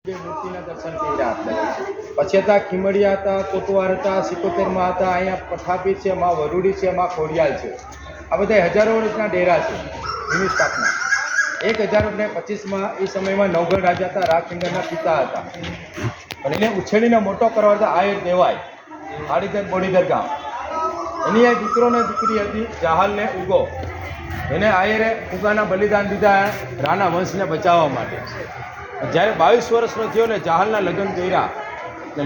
મૂર્તિના દર્શન કર્યા આપણે. પછી હતા ખીમડિયા હતા, કોટવાર હતા, સિકોતેરમાં હતા, અહીંયા પઠાપી છે, માં વરુડી છે, માં ખોડિયાલ છે. આ બધા હજારો વર્ષના ડેરા છે એની સ્થાપના. 1025માં એ સમયમાં નવગઢ રાજા હતા, રાજસિંગરના પિતા હતા. પણ એને ઉછેરીને મોટો કરવા હતા આયર દેવાય આડીદર બોડીદર ગામ. એની એક દીકરો ને દીકરી હતી જાહલ ને ઉગો. એને આયરે ઉગાના બલિદાન દીધા રાણા વંશને બચાવવા માટે. જ્યારે 22 વર્ષનો થયો ને જાહલના લગ્ન કર્યા.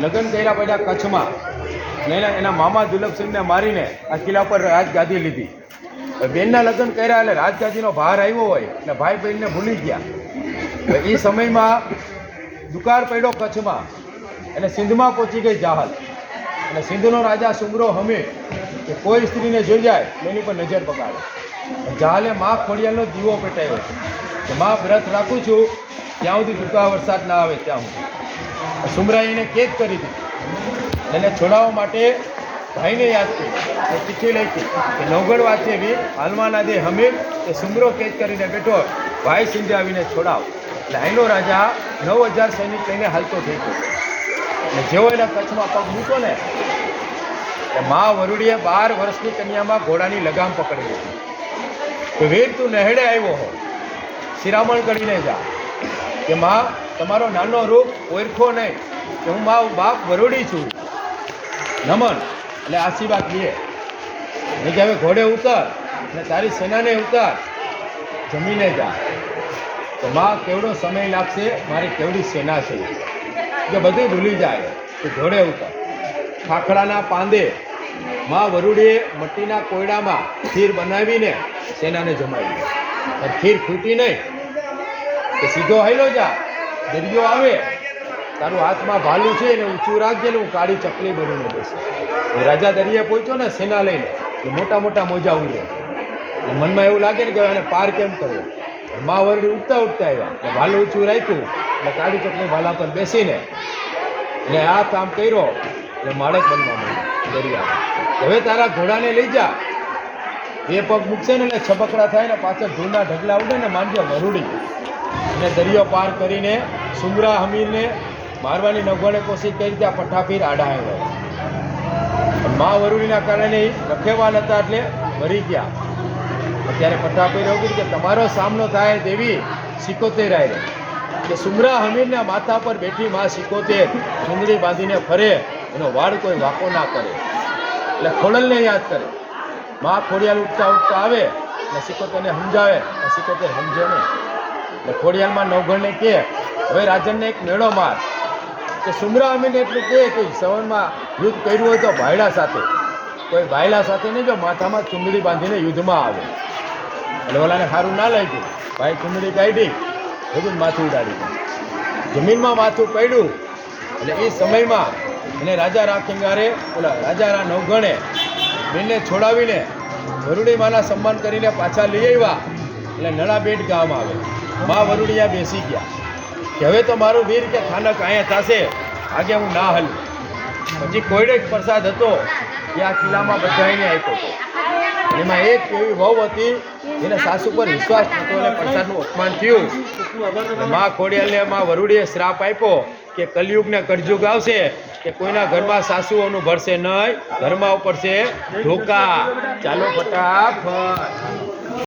લગ્ન કર્યા પછી કચ્છમાં ને એના મામા દુલભસિંહને મારીને આ કિલ્લા પર રાજગાદી લીધી. બેનના લગ્ન કર્યા એટલે રાજગાદીનો ભાર આવ્યો હોય એટલે ભાઈ બહેનને ભૂલી ગયા. એ સમયમાં દુકાળ પડ્યો કચ્છમાં એટલે સિંધમાં પહોંચી ગઈ જાહલ. અને સિંધનો રાજા સુમરો હમીર કે કોઈ સ્ત્રીને જોઈ જાય એની પર નજર પકાડે. જાહલે મા ખોડિયાલનો દીવો પેટાવ્યો કે મા વ્રત રાખું છું ત્યાં સુધી દુકાળ વરસાદ ના આવે ત્યાં સુધી. સુમરાએ એને કેદ કરી દીધી. એને છોડાવવા માટે ભાઈને યાદ કરી ચિઠ્ઠી લખી કે નવગઢ વાંચે એવી હાલમાના દે હમીર એ સુમરો કેદ કરીને બેઠો, ભાઈ સિંધે આવીને છોડાવ. એટલે અહીંનો રાજા 9000 સૈનિક લઈને હાલતો થઈ ગયો. અને જેવો એના કચ્છમાં પગ મૂકો ને એટલે મા વરુડીએ 12 વર્ષની કન્યામાં ઘોડાની લગામ પકડી લીધી. તો વીર તું નહેડે આવ્યો હો, શિરામણ કરીને જા કે મા તમારો નાનો રૂપ ઓળખો નહીં કે હું મા બાપ વરુડી છું, નમન. એટલે આશીર્વાદ લે ને કે હવે ઘોડે ઉતર અને તારી સેનાને ઉતાર, જમીને જા. તો મા કેવડો સમય લાગશે, મારી કેવડી સેના છે કે બધું ભૂલી જાય તો ઘોડે ઉતર. ખાખડાના પાંદે મા વરુડીએ મટ્ટીના કોયડામાં ખીર બનાવીને સેનાને જમાવી. ખીર ખૂટી નહીં કે સીધો હાલ્યો જા, દરિયો આવે તારું હાથમાં ભાલું છે એને ઊંચું રાખજે ને હું કાળી ચકલી બનીને બેસે. રાજા દરિયે પહોંચ્યો ને સેના લઈને એ મોટા મોટા મોજા ઉડ્યા. મનમાં એવું લાગે ને કે એને પાર કેમ કરવો. મા વરુડી ઉઠતા ઉઠતા આવ્યા એટલે ભાલું ઊંચું રાખ્યું એટલે કાળી ચકલી ભાલા પર બેસીને એટલે હાથ આમ કર્યો એટલે માળક બનવા માંડ્યું દરિયા. હવે તારા ઘોડાને લઈ જા, બે પગ મૂકશે ને એટલે છબકડા થાય ને પાછળ ધૂળના ઢગલા ઉડે ને માંડજે વરુડી. અને દરિયો પાર કરીને સુમરા હમીરને મારવાની નવગણે કોશિશ કરી ત્યાં પઠાપીર આડા આવ્યા. મા વરુડીના કારણે રખેવાલ હતા એટલે મરી ગયા. અત્યારે પઠાપીર એવું કીધું કે તમારો સામનો થાય દેવી સિકોતેર આવે કે સુમરા હમીરના માથા પર બેઠી મા સિકોતેર ચૂંદડી બાંધીને ફરે, એનો વાળ કોઈ વાંકો ના કરે. એટલે ખોડલને યાદ કરે. મા ખોડિયાલ ઉઠતા ઉઠતા આવે અને સિકોતેરને સમજાવે, સિકોતેર સમજે નહીં. એટલે ખોડિયાલમાં નવગણને કહે હવે રાજનને એક મેળો માર. કે સુમરા અમીને એટલું કહે કે સવનમાં યુદ્ધ કર્યું હોય તો ભાયડા સાથે, કોઈ ભાયલા સાથે નહીં, જો માથામાં ચૂંદડી બાંધીને યુદ્ધમાં આવે. એટલે ઓલાને સારું ના લાગ્યું, ભાઈ ચૂંદડી કાઢી બધું માથું ઉડાડી દીધું. જમીનમાં માથું પડ્યું. એટલે એ સમયમાં એને રાજા રાખીંગારે ઓલા રાજા નવગણે બેનને છોડાવીને વરુડી માના સન્માન કરીને પાછા લઈ આવ્યા. એટલે નળાબેટ ગામ આવે. મા વરુડિયા બેસી ગયા કે હવે તો મારું વીર કે થાનક અહીંયા થશે, આગે હું ના હલું. પછી કોઈડે જ પ્રસાદ હતો એ આ કિલ્લામાં બધાને આપ્યો હતો. એમાં એક એવી વહુ હતી એને સાસુ પર વિશ્વાસ નહોતો અને પ્રસાદનું અપમાન થયું. મા ખોડિયાલને મા વરુડીએ શ્રાપ આપ્યો કે કલયુગને કળયુગ આવશે કે કોઈના ઘરમાં સાસુઓનું ભરશે નહીં, ઘરમાં ઉપડશે ઢોકા. ચાલો ફટાફટ.